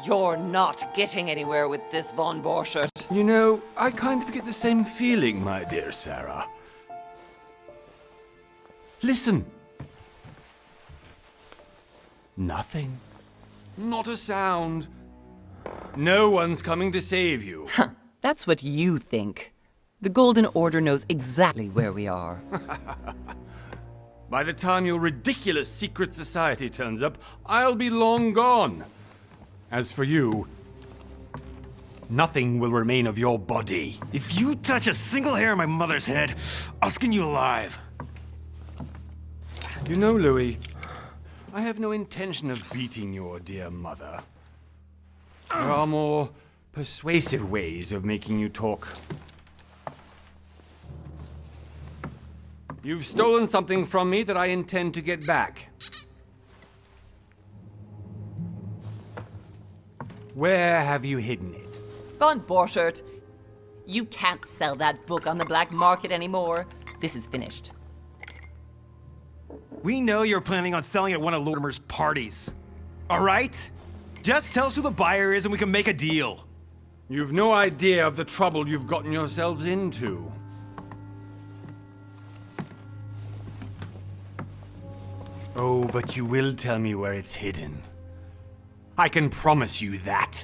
You're not getting anywhere with this, von Borchert. You know, I kind of get the same feeling, my dear Sarah. Listen. Nothing. Not a sound. No one's coming to save you. That's what you think. The Golden Order knows exactly where we are. By the time your ridiculous secret society turns up, I'll be long gone. As for you, nothing will remain of your body. If you touch a single hair on my mother's head, I'll skin you alive. You know, Louis, I have no intention of beating your dear mother. There are more persuasive ways of making you talk. You've stolen something from me that I intend to get back. Where have you hidden it? Von Borchert, you can't sell that book on the black market anymore. This is finished. We know you're planning on selling at one of Lortimer's parties. All right? Just tell us who the buyer is and we can make a deal. You've no idea of the trouble you've gotten yourselves into. Oh, but you will tell me where it's hidden. I can promise you that.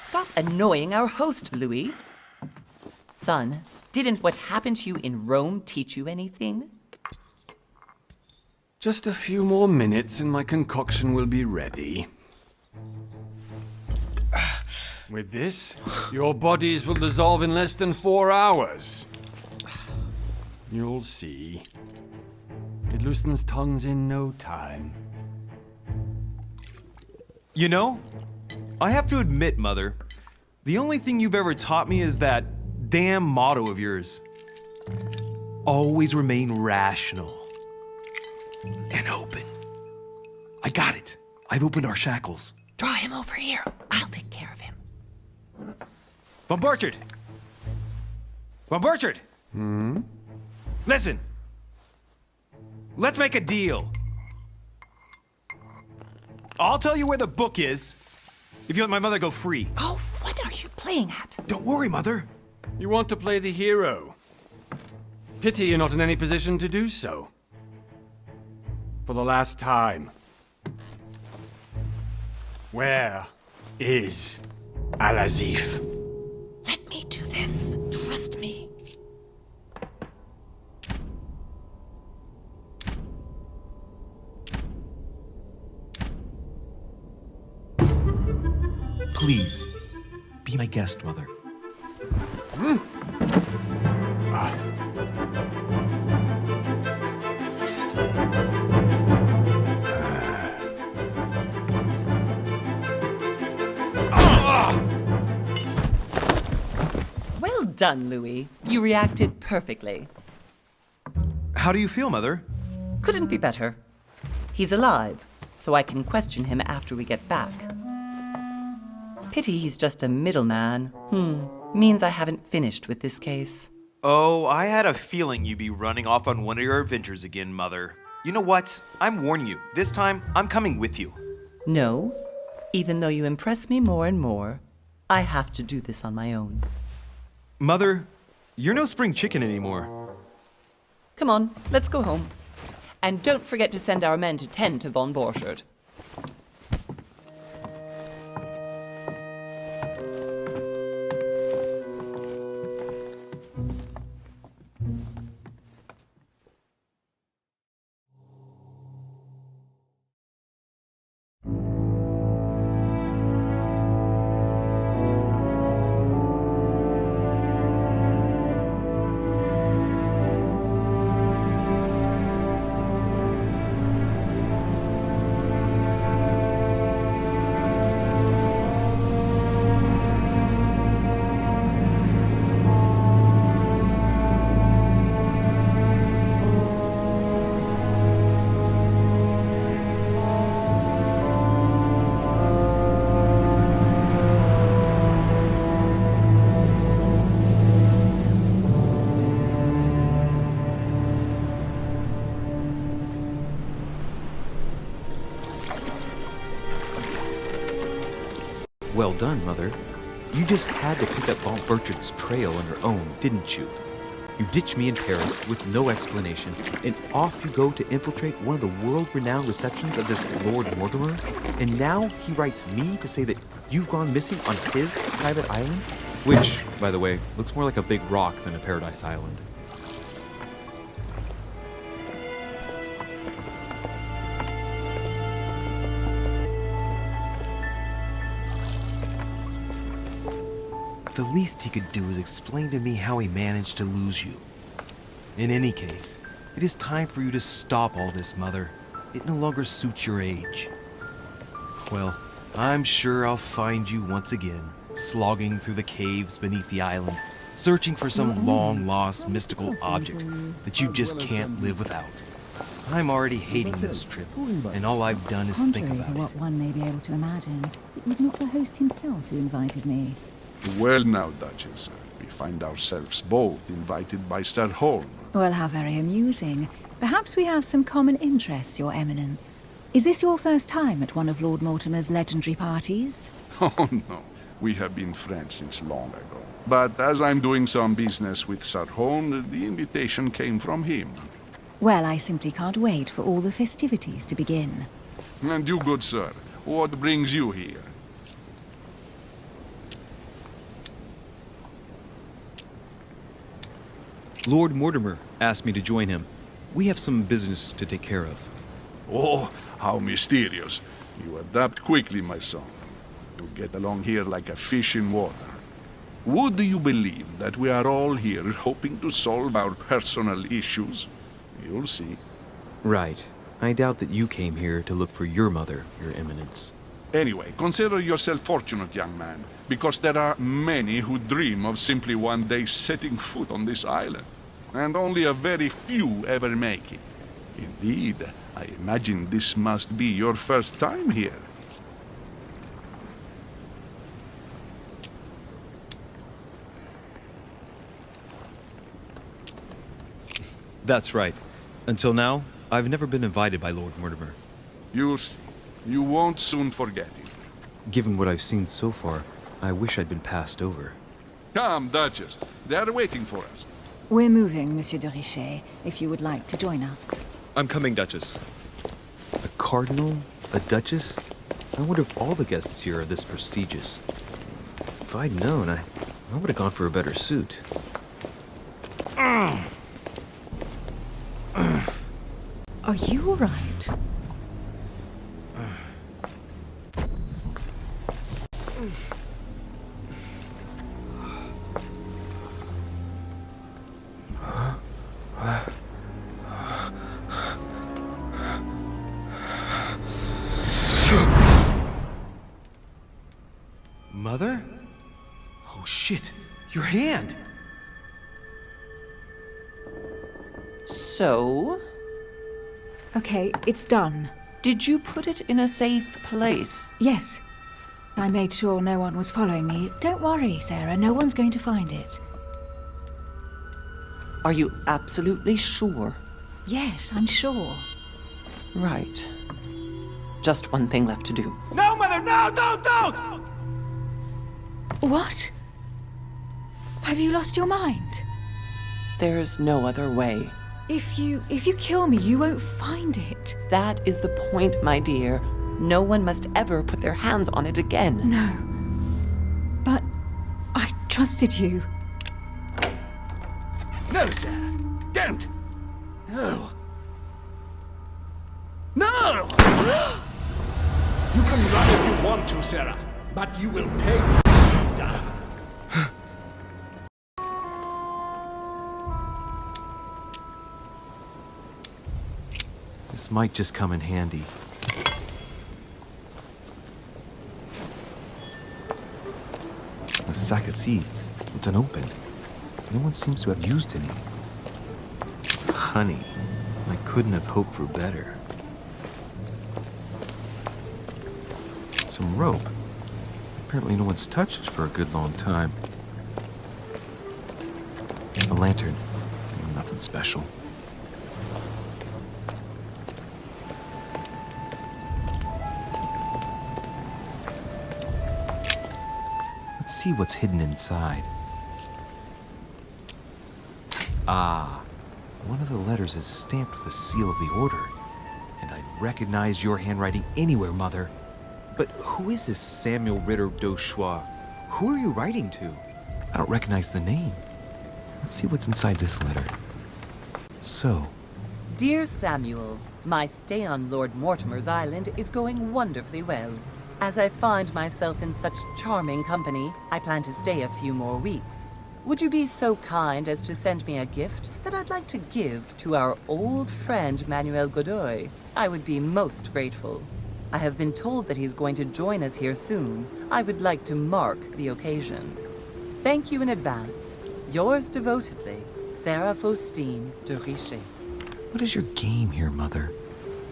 Stop annoying our host, Louis. Son, didn't what happened to you in Rome teach you anything? Just a few more minutes and my concoction will be ready. With this, your bodies will dissolve in less than 4 hours. You'll see. It loosens tongues in no time. You know, I have to admit, Mother, the only thing you've ever taught me is that damn motto of yours. Always remain rational. And open. I got it. I've opened our shackles. Draw him over here. I'll take care of him. Von Borchert! Von Borchert! Listen. Let's make a deal. I'll tell you where the book is if you let my mother go free. Oh, what are you playing at? Don't worry, Mother. You want to play the hero. Pity you're not in any position to do so. For the last time. Where is Al-Azif? Let me do this. Trust me. Please, be my guest, Mother. Well done, Louis. You reacted perfectly. How do you feel, Mother? Couldn't be better. He's alive, so I can question him after we get back. Pity he's just a middleman. Means I haven't finished with this case. Oh, I had a feeling you'd be running off on one of your adventures again, Mother. You know what? I'm warning you. This time, I'm coming with you. No. Even though you impress me more and more, I have to do this on my own. Mother, you're no spring chicken anymore. Come on, let's go home. And don't forget to send our men to tend to von Borchert. Well done, Mother. You just had to pick up Von Bertrand's trail on your own, didn't you? You ditched me in Paris with no explanation, and off you go to infiltrate one of the world-renowned receptions of this Lord Mortimer? And now he writes me to say that you've gone missing on his private island? Which, by the way, looks more like a big rock than a paradise island. The least he could do is explain to me how he managed to lose you. In any case, it is time for you to stop all this, Mother. It no longer suits your age. Well, I'm sure I'll find you once again, slogging through the caves beneath the island, searching for some long-lost mystical object that you just can't live without. I'm already hating this trip, and all I've done is think Contrary about to it. what one may be able to imagine, it was not the host himself who invited me. Well now, Duchess, we find ourselves both invited by Sir Holm. Well, how very amusing. Perhaps we have some common interests, Your Eminence. Is this your first time at one of Lord Mortimer's legendary parties? Oh no, we have been friends since long ago. But as I'm doing some business with Sir Holm, the invitation came from him. Well, I simply can't wait for all the festivities to begin. And you, good sir, what brings you here? Lord Mortimer asked me to join him. We have some business to take care of. Oh, how mysterious. You adapt quickly, my son. You get along here like a fish in water. Would you believe that we are all here hoping to solve our personal issues? You'll see. Right. I doubt that you came here to look for your mother, Your Eminence. Anyway, consider yourself fortunate, young man, because there are many who dream of simply one day setting foot on this island, and only a very few ever make it. Indeed, I imagine this must be your first time here. That's right. Until now, I've never been invited by Lord Mortimer. You'll see. You won't soon forget it. Given what I've seen so far, I wish I'd been passed over. Come, Duchess. They are waiting for us. We're moving, Monsieur de Richet, if you would like to join us. I'm coming, Duchess. A cardinal? A duchess? I wonder if all the guests here are this prestigious. If I'd known, I would have gone for a better suit. Are you all right? Mother? Oh shit, your hand! So, Okay, it's done. did you put it in a safe place? Yes. I made sure no one was following me. Don't worry, Sarah, no one's going to find it. Are you absolutely sure? Yes, I'm sure. Right. Just one thing left to do. No, Mother, no, don't! What? Have you lost your mind? There's no other way. If you kill me, you won't find it. That is the point, my dear. No one must ever put their hands on it again. No. But I trusted you. No, Sarah. Don't. No. No! You can run if you want to, Sarah, but you will pay. This might just come in handy. A sack of seeds. It's unopened. No one seems to have used any. Honey. I couldn't have hoped for better. Some rope. Apparently no one's touched it for a good long time. A lantern. Nothing special. see what's hidden inside. Ah, one of the letters is stamped with the seal of the Order. And I'd recognize your handwriting anywhere, Mother. But who is this Samuel Ritter d'Auchois? Who are you writing to? I don't recognize the name. Let's see what's inside this letter. So, Dear Samuel, my stay on Lord Mortimer's island is going wonderfully well. As I find myself in such charming company, I plan to stay a few more weeks. Would you be so kind as to send me a gift that I'd like to give to our old friend Manuel Godoy? I would be most grateful. I have been told that he's going to join us here soon. I would like to mark the occasion. Thank you in advance. Yours devotedly, Sarah Faustine de Richet. what is your game here, Mother?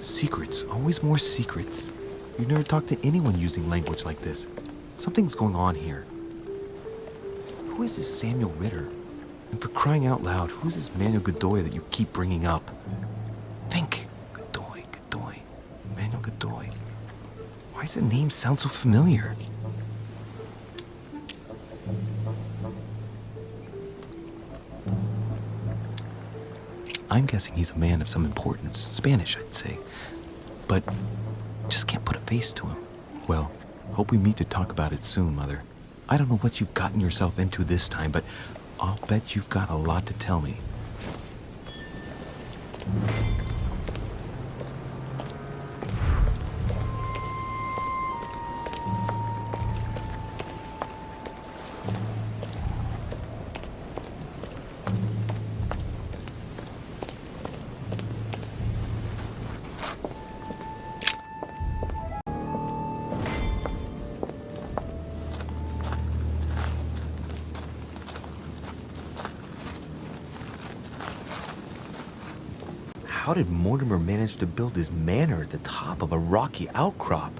Secrets, always more secrets. You've never talked to anyone using language like this. Something's going on here. Who is this Samuel Ritter? And for crying out loud, who's this Manuel Godoy that you keep bringing up? Think. Godoy, Godoy, Manuel Godoy. Why does the name sound so familiar? I'm guessing he's a man of some importance. Spanish, I'd say. But just can't put a face to him. Well, hope we meet to talk about it soon, Mother. I don't know what you've gotten yourself into this time, but I'll bet you've got a lot to tell me. How did Mortimer manage to build his manor at the top of a rocky outcrop?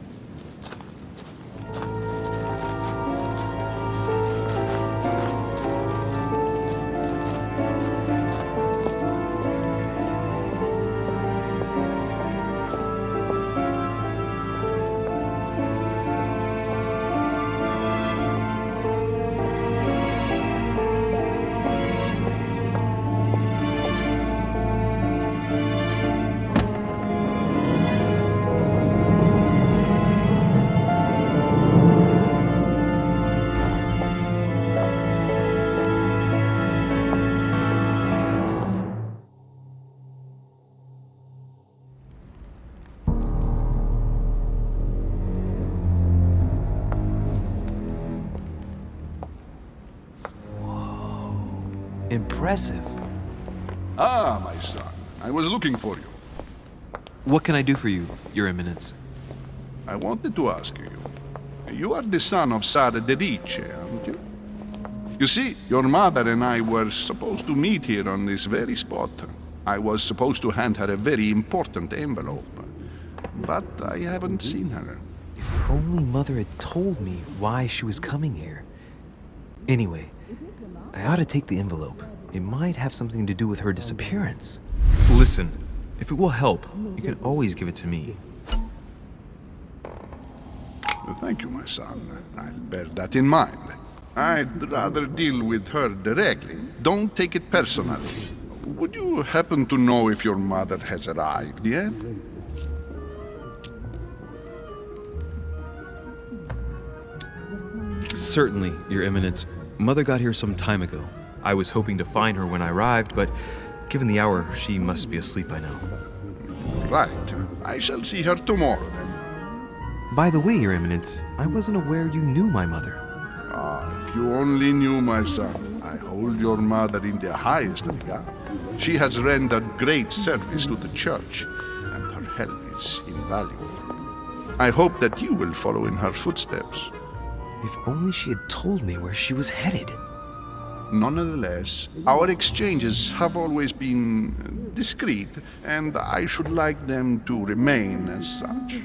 Impressive. Ah, my son. I was looking for you. What can I do for you, Your Eminence? I wanted to ask you. You are the son of Sara de Riche, aren't you? You see, your mother and I were supposed to meet here on this very spot. I was supposed to hand her a very important envelope. But I haven't seen her. If only Mother had told me why she was coming here. Anyway, I ought to take the envelope. It might have something to do with her disappearance. Listen, if it will help, you can always give it to me. Thank you, my son. I'll bear that in mind. I'd rather deal with her directly. Don't take it personally. Would you happen to know if your mother has arrived yet? Certainly, Your Eminence. Mother got here some time ago. I was hoping to find her when I arrived, but given the hour, she must be asleep by now. Right. I shall see her tomorrow, then. By the way, Your Eminence, I wasn't aware you knew my mother. Ah, if you only knew, my son. I hold your mother in the highest regard. She has rendered great service to the church, and her help is invaluable. I hope that you will follow in her footsteps. If only she had told me where she was headed. Nonetheless, our exchanges have always been discreet, and I should like them to remain as such.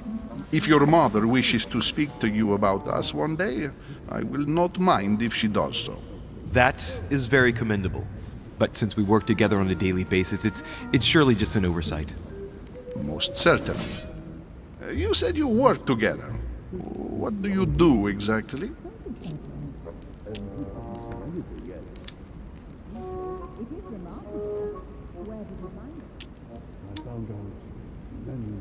If your mother wishes to speak to you about us one day, I will not mind if she does so. That is very commendable. But since we work together on a daily basis, it's surely just an oversight. Most certainly. You said you work together. What do you do exactly? It is remarkable. Where did you find it? I found out many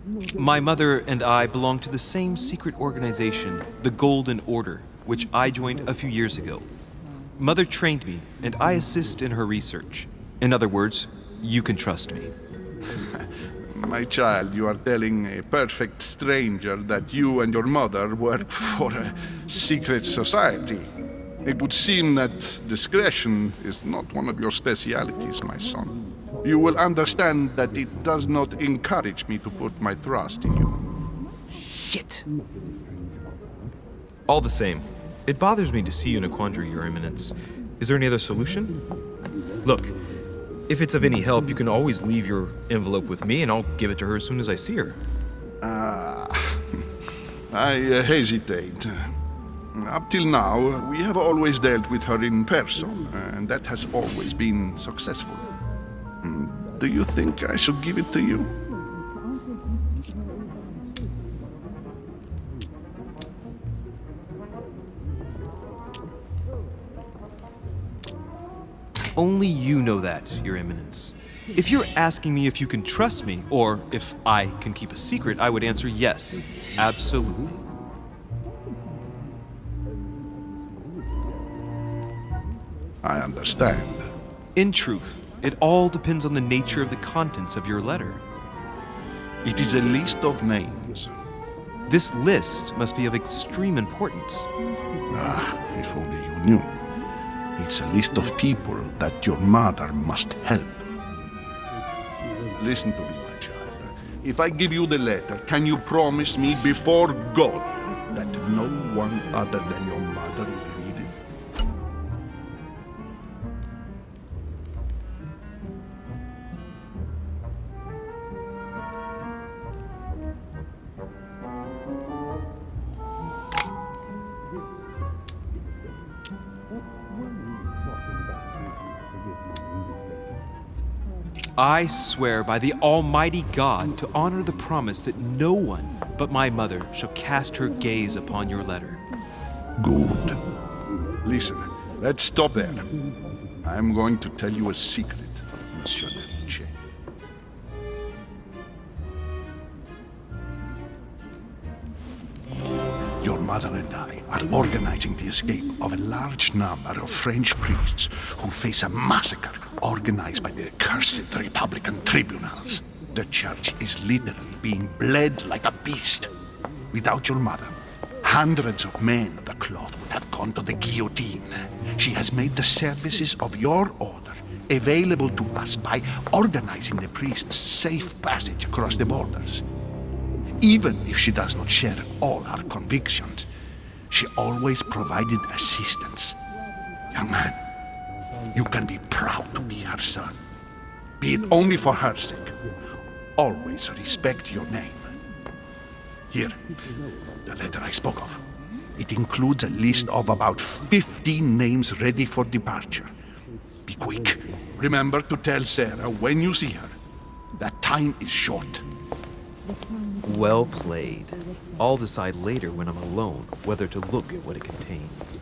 things. My mother and I belong to the same secret organization, the Golden Order, which I joined a few years ago. Mother trained me, and I assist in her research. In other words, you can trust me. My child, you are telling a perfect stranger that you and your mother work for a secret society. It would seem that discretion is not one of your specialities, my son. You will understand that it does not encourage me to put my trust in you. Shit! All the same, it bothers me to see you in a quandary, Your Eminence. Is there any other solution? Look, if it's of any help, you can always leave your envelope with me and I'll give it to her as soon as I see her. I hesitate. Up till now, we have always dealt with her in person, and that has always been successful. Do you think I should give it to you? Only you know that, Your Eminence. If you're asking me if you can trust me, or if I can keep a secret, I would answer yes, absolutely. I understand. In truth, it all depends on the nature of the contents of your letter. It is a list of names. This list must be of extreme importance. If only you knew. It's a list of people that your mother must help. Listen to me, my child. If I give you the letter, can you promise me before God that no one other than your mother will read it? I swear by the Almighty God to honor the promise that no one but my mother shall cast her gaze upon your letter. Good. Listen, let's stop there. I'm going to tell you a secret, Monsieur Derice. Your mother and I are organizing the escape of a large number of French priests who face a massacre organized by the accursed Republican tribunals. The church is literally being bled like a beast. Without your mother, hundreds of men of the cloth would have gone to the guillotine. She has made the services of your order available to us by organizing the priests' safe passage across the borders. Even if she does not share all our convictions, she always provided assistance. Young man, you can be proud to be her son. Be it only for her sake. Always respect your name. Here, the letter I spoke of. It includes a list of about 15 names ready for departure. Be quick. Remember to tell Sarah when you see her that time is short. Well played. I'll decide later when I'm alone whether to look at what it contains.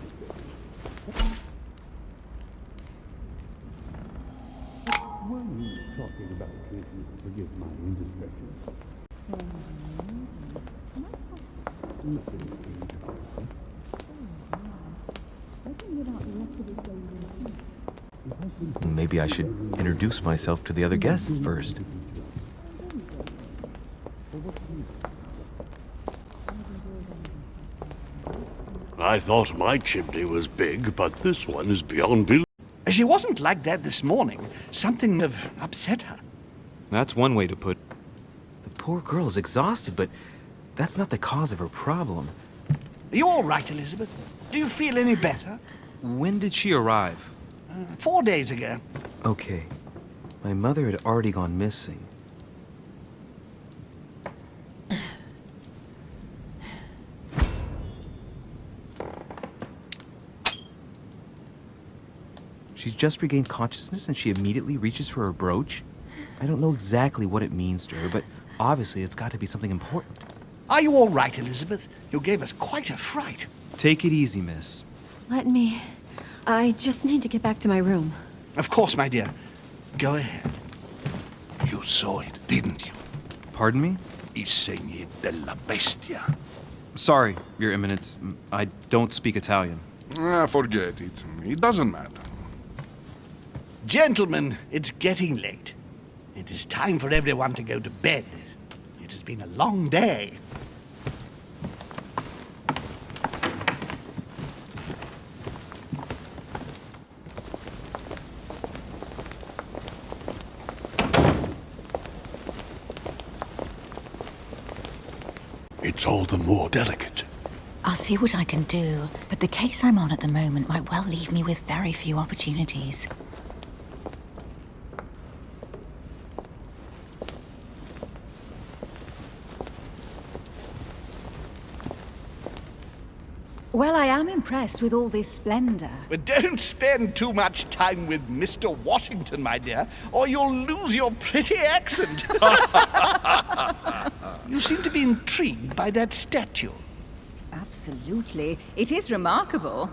Why are you talking about this? Forgive my indiscretion. Nothing strange about that. Maybe I should introduce myself to the other guests first. I thought my chimney was big, but this one is beyond belief. She wasn't like that this morning. Something have upset her. That's one way to put. The poor girl is exhausted, but that's not the cause of her problem. Are you all right, Elizabeth? Do you feel any better? When did she arrive? 4 days ago. Okay. My mother had already gone missing. She's just regained consciousness and she immediately reaches for her brooch? I don't know exactly what it means to her, but obviously it's got to be something important. Are you all right, Elizabeth? You gave us quite a fright. Take it easy, miss. Let me I just need to get back to my room. Of course, my dear. Go ahead. You saw it, didn't you? Pardon me? Insegni della bestia. Sorry, Your Eminence. I don't speak Italian. Forget it. It doesn't matter. Gentlemen, it's getting late. It is time for everyone to go to bed. It has been a long day. It's all the more delicate. I'll see what I can do, but the case I'm on at the moment might well leave me with very few opportunities. Well, I am impressed with all this splendor. But don't spend too much time with Mr. Washington, my dear, or you'll lose your pretty accent. You seem to be intrigued by that statue. Absolutely. It is remarkable.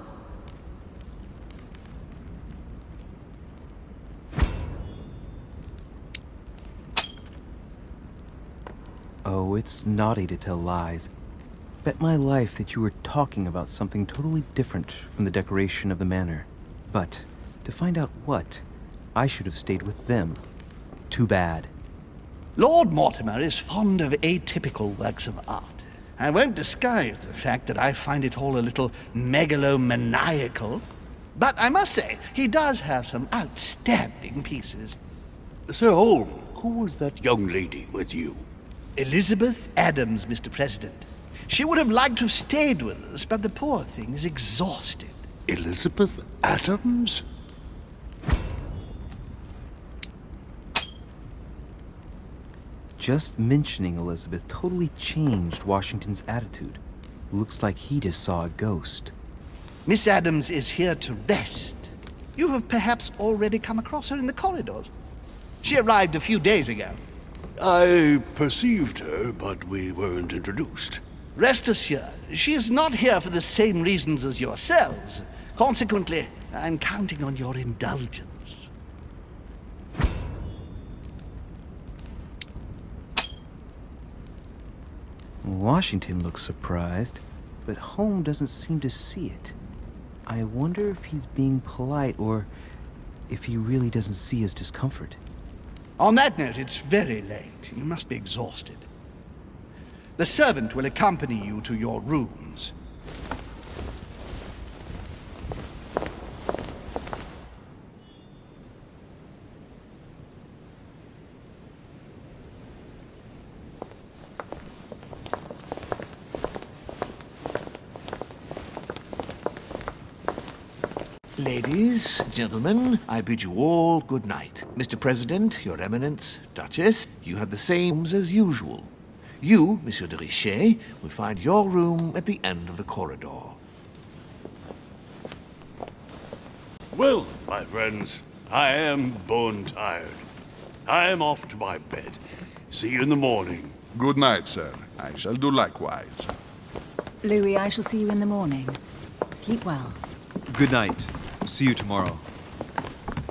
Oh, it's naughty to tell lies. Bet my life that you were talking about something totally different from the decoration of the manor. But to find out what, I should have stayed with them. Too bad. Lord Mortimer is fond of atypical works of art. I won't disguise the fact that I find it all a little megalomaniacal. But I must say, he does have some outstanding pieces. Sir Holm, who was that young lady with you? Elizabeth Adams, Mr. President. She would have liked to have stayed with us, but the poor thing is exhausted. Elizabeth Adams? Just mentioning Elizabeth totally changed Washington's attitude. Looks like he just saw a ghost. Miss Adams is here to rest. You have perhaps already come across her in the corridors. She arrived a few days ago. I perceived her, but we weren't introduced. Rest assured, she is not here for the same reasons as yourselves. Consequently, I'm counting on your indulgence. Washington looks surprised, but Holmes doesn't seem to see it. I wonder if he's being polite or if he really doesn't see his discomfort. On that note, it's very late. You must be exhausted. The servant will accompany you to your rooms. Ladies, gentlemen, I bid you all good night. Mr. President, Your Eminence, Duchess, you have the same rooms as usual. You, Monsieur de Richet, will find your room at the end of the corridor. Well, my friends, I am bone tired. I am off to my bed. See you in the morning. Good night, sir. I shall do likewise. Louis, I shall see you in the morning. Sleep well. Good night. See you tomorrow.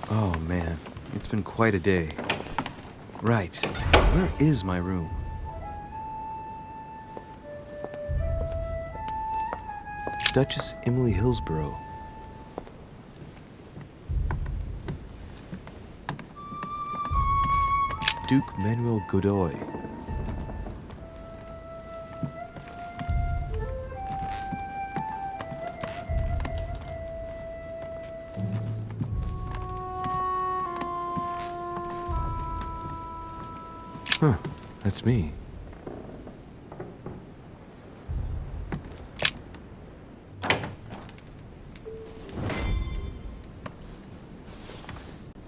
Oh man, it's been quite a day. Right, where is my room? Duchess Emily Hillsborough. Duke Manuel Godoy. Huh, that's me.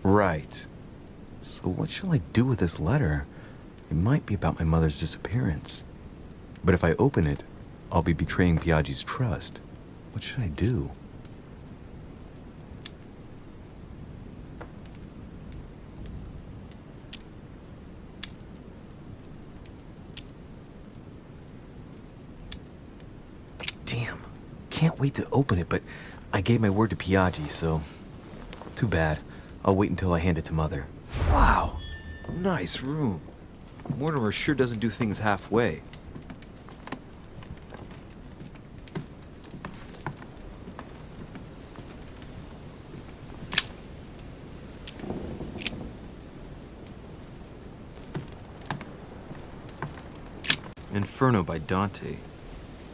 Right. So what shall I do with this letter? It might be about my mother's disappearance. But if I open it, I'll be betraying Biaggi's trust. What should I do? Damn. Can't wait to open it, but I gave my word to Piaggi, so... Too bad. I'll wait until I hand it to Mother. Wow! Nice room. Mortimer sure doesn't do things halfway. Inferno by Dante.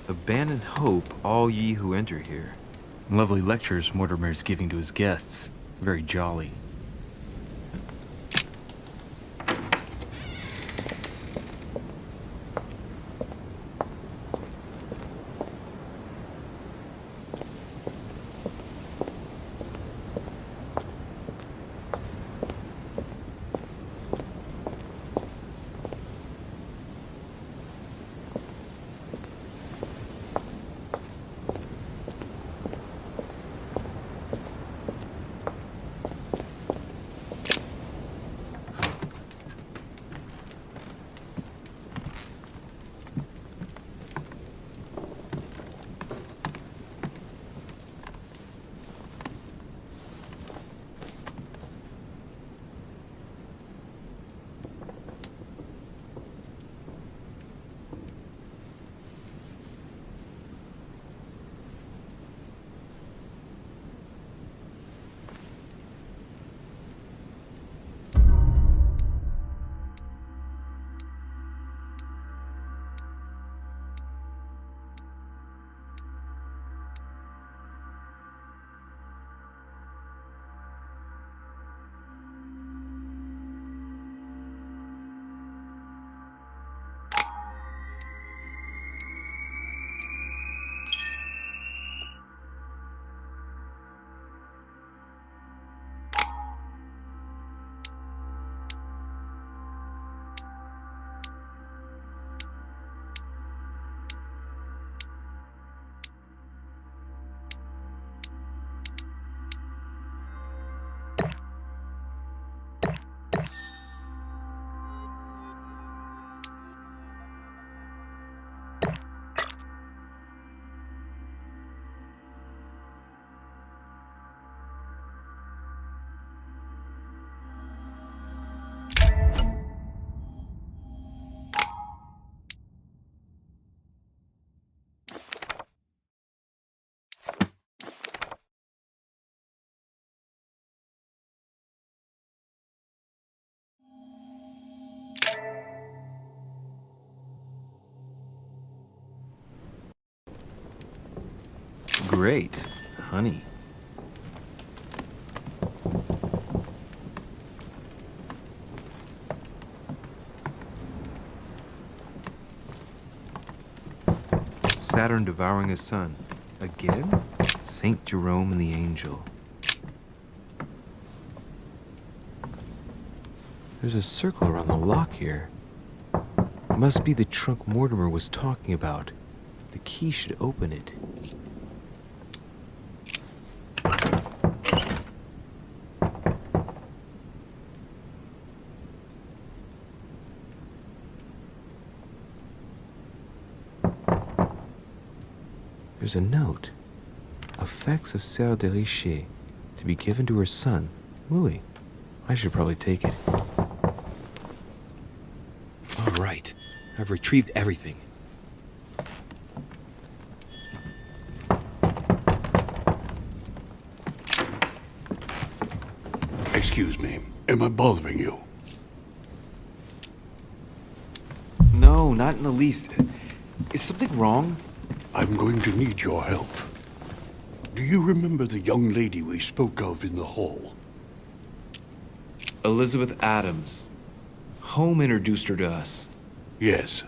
Abandon hope, all ye who enter here. Lovely lectures Mortimer is giving to his guests. Very jolly. Great. Honey. Saturn devouring his sun. Again? Saint Jerome and the Angel. There's a circle around the lock here. Must be the trunk Mortimer was talking about. The key should open it. There's a note. Effects of Sœur de Richet, to be given to her son, Louis. I should probably take it. All right. I've retrieved everything. Excuse me. Am I bothering you? No, not in the least. Is something wrong? I'm going to need your help. Do you remember the young lady we spoke of in the hall? Elizabeth Adams. Home introduced her to us. Yes.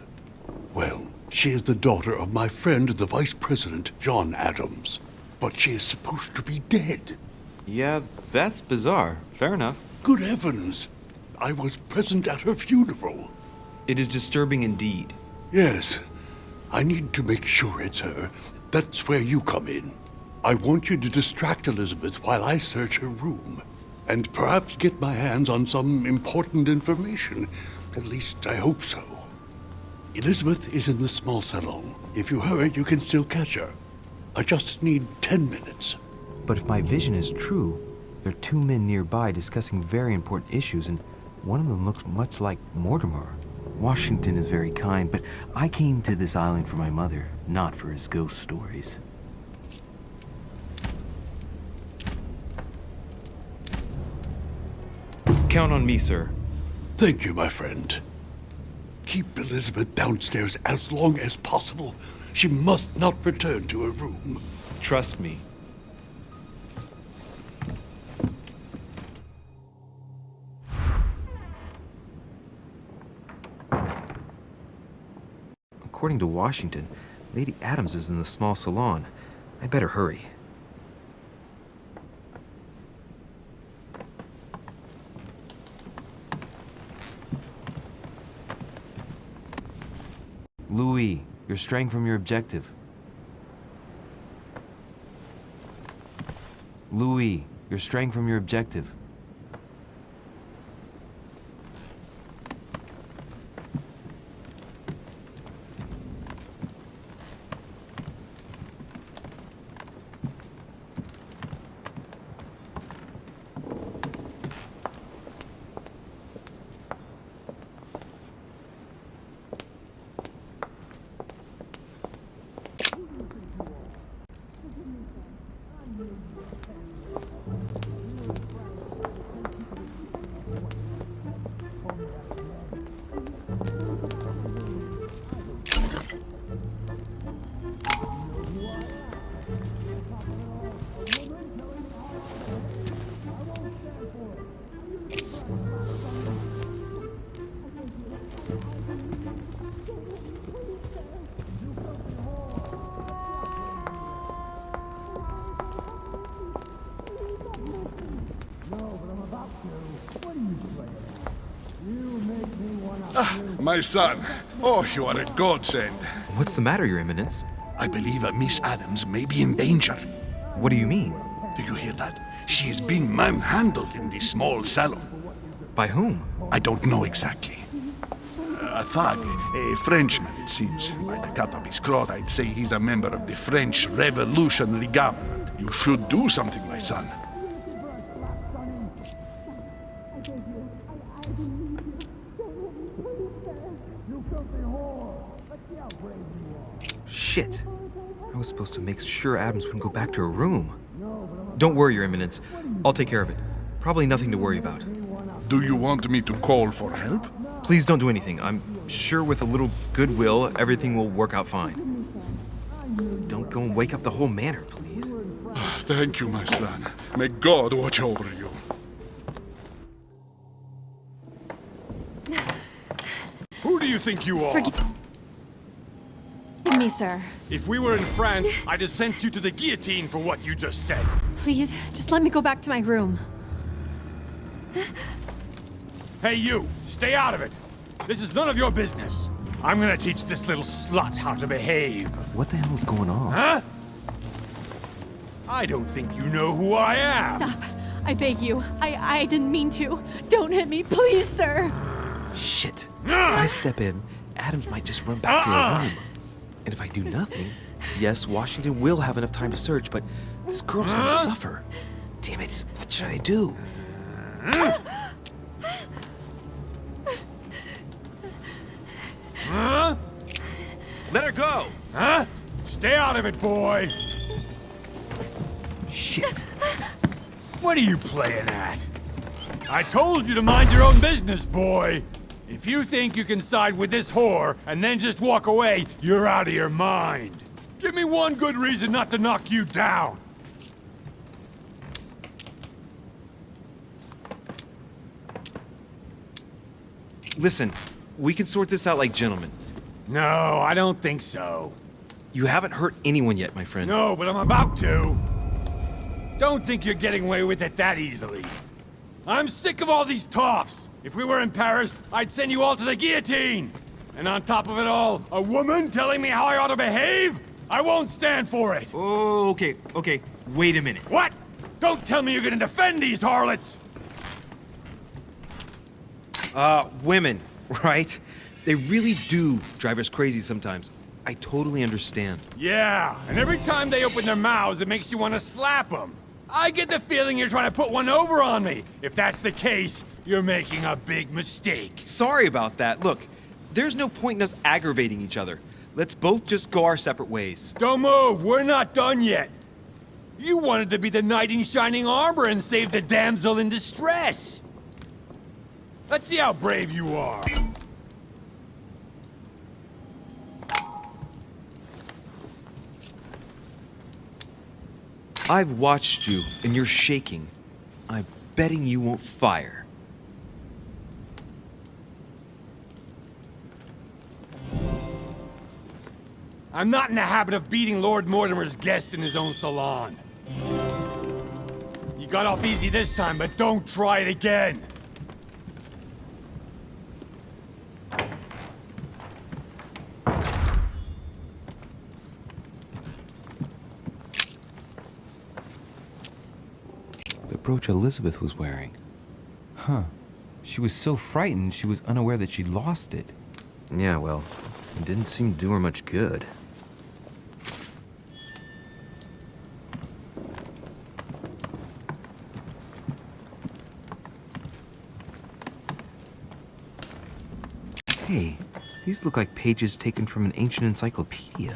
Well, she is the daughter of my friend, the Vice President, John Adams. But she is supposed to be dead. Yeah, that's bizarre. Fair enough. Good heavens! I was present at her funeral. It is disturbing indeed. Yes. I need to make sure it's her. That's where you come in. I want you to distract Elizabeth while I search her room. And perhaps get my hands on some important information. At least I hope so. Elizabeth is in the small salon. If you hurry, you can still catch her. I just need 10 minutes. But if my vision is true, there are two men nearby discussing very important issues, and one of them looks much like Mortimer. Washington is very kind, but I came to this island for my mother, not for his ghost stories. Count on me, sir. Thank you, my friend. Keep Elizabeth downstairs as long as possible. She must not return to her room. Trust me. According to Washington, Lady Adams is in the small salon. I better hurry. Louis, you're straying from your objective. Louis, you're straying from your objective. My son. Oh, you are a godsend. What's the matter, Your Eminence? I believe Miss Adams may be in danger. What do you mean? Do you hear that? She is being manhandled in the small salon. By whom? I don't know exactly. A thug, a Frenchman, it seems. By the cut of his cloth, I'd say he's a member of the French Revolutionary Government. You should do something, my son. Shit. I was supposed to make sure Adams wouldn't go back to her room. Don't worry, Your Eminence. I'll take care of it. Probably nothing to worry about. Do you want me to call for help? Please don't do anything. I'm sure with a little goodwill, everything will work out fine. Don't go and wake up the whole manor, please. Thank you, my son. May God watch over you. Who do you think you are? Forgive me, sir. If we were in France, I'd have sent you to the guillotine for what you just said. Please, just let me go back to my room. Hey, you! Stay out of it! This is none of your business. I'm gonna teach this little slut how to behave. What the hell is going on? Huh? I don't think you know who I am. Stop. I beg you. I didn't mean to. Don't hit me, please, sir. Shit. If I step in, Adams might just run back to her room. And if I do nothing, yes, Washington will have enough time to search, but this girl's gonna suffer. Damn it, what should I do? Huh? Let her go! Huh? Stay out of it, boy! Shit. What are you playing at? I told you to mind your own business, boy! If you think you can side with this whore and then just walk away, you're out of your mind. Give me one good reason not to knock you down. Listen, we can sort this out like gentlemen. No, I don't think so. You haven't hurt anyone yet, my friend. No, but I'm about to. Don't think you're getting away with it that easily. I'm sick of all these toffs. If we were in Paris, I'd send you all to the guillotine. And on top of it all, a woman telling me how I ought to behave? I won't stand for it. Oh, okay. Wait a minute. What? Don't tell me you're gonna defend these harlots! Women, right? They really do drive us crazy sometimes. I totally understand. Yeah, and every time they open their mouths, it makes you want to slap them. I get the feeling you're trying to put one over on me. If that's the case, you're making a big mistake. Sorry about that. Look, there's no point in us aggravating each other. Let's both just go our separate ways. Don't move, we're not done yet. You wanted to be the knight in shining armor and save the damsel in distress. Let's see how brave you are. I've watched you, and you're shaking. I'm betting you won't fire. I'm not in the habit of beating Lord Mortimer's guest in his own salon. You got off easy this time, but don't try it again. The brooch Elizabeth was wearing. Huh. She was so frightened she was unaware that she'd lost it. Yeah, well, it didn't seem to do her much good. Hey, these look like pages taken from an ancient encyclopedia.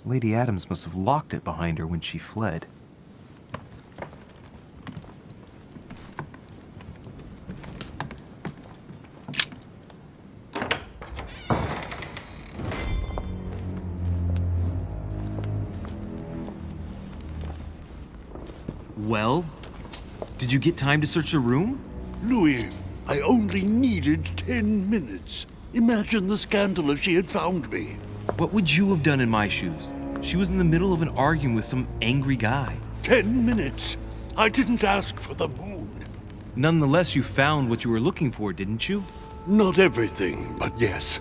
Lady Adams must have locked it behind her when she fled. Well, did you get time to search the room? Louis, I only needed 10 minutes. Imagine the scandal if she had found me. What would you have done in my shoes? She was in the middle of an argument with some angry guy. 10 minutes. I didn't ask for the moon. Nonetheless, you found what you were looking for, didn't you? Not everything, but yes.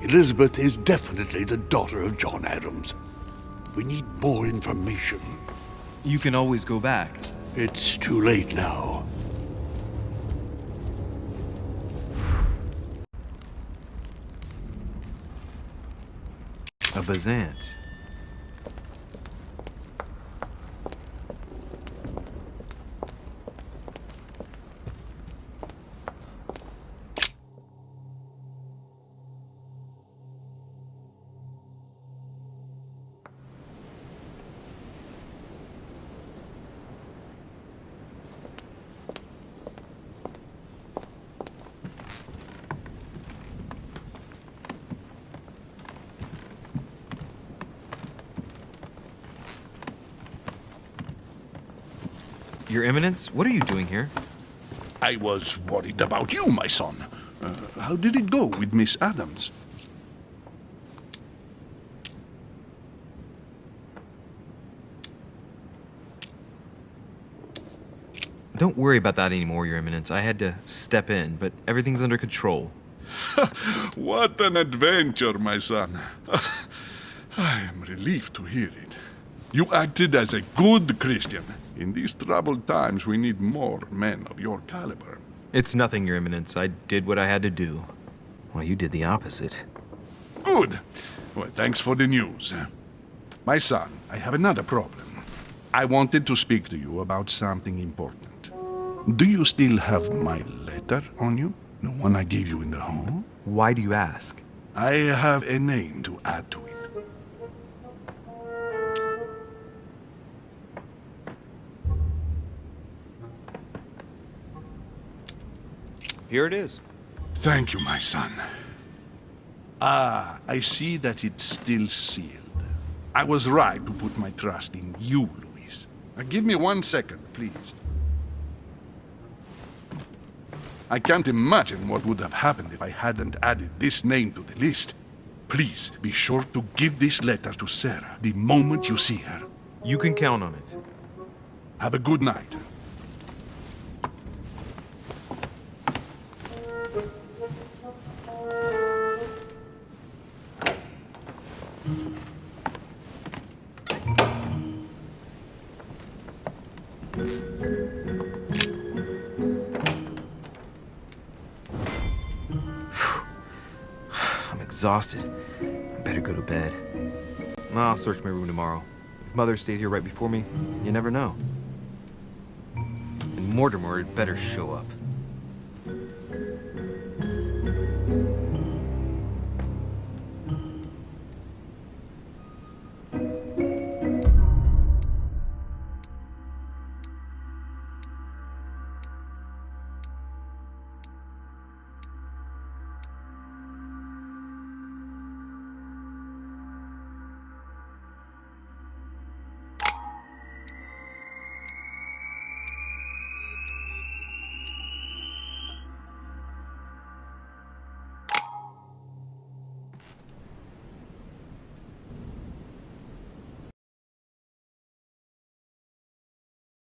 Elizabeth is definitely the daughter of John Adams. We need more information. You can always go back. It's too late now. A Bazant. Your Eminence, what are you doing here? I was worried about you, my son. How did it go with Miss Adams? Don't worry about that anymore, Your Eminence. I had to step in, but everything's under control. What an adventure, my son. I am relieved to hear it. You acted as a good Christian. In these troubled times, we need more men of your caliber. It's nothing, Your Eminence. I did what I had to do. Well, you did the opposite. Good. Well, thanks for the news. My son, I have another problem. I wanted to speak to you about something important. Do you still have my letter on you? The one I gave you in the hall? Why do you ask? I have a name to add to it. Here it is. Thank you, my son. Ah, I see that it's still sealed. I was right to put my trust in you, Louis. Give me 1 second, please. I can't imagine what would have happened if I hadn't added this name to the list. Please be sure to give this letter to Sarah the moment you see her. You can count on it. Have a good night. I'm exhausted. I better go to bed. I'll search my room tomorrow. If Mother stayed here right before me, you never know. And Mortimer had better show up.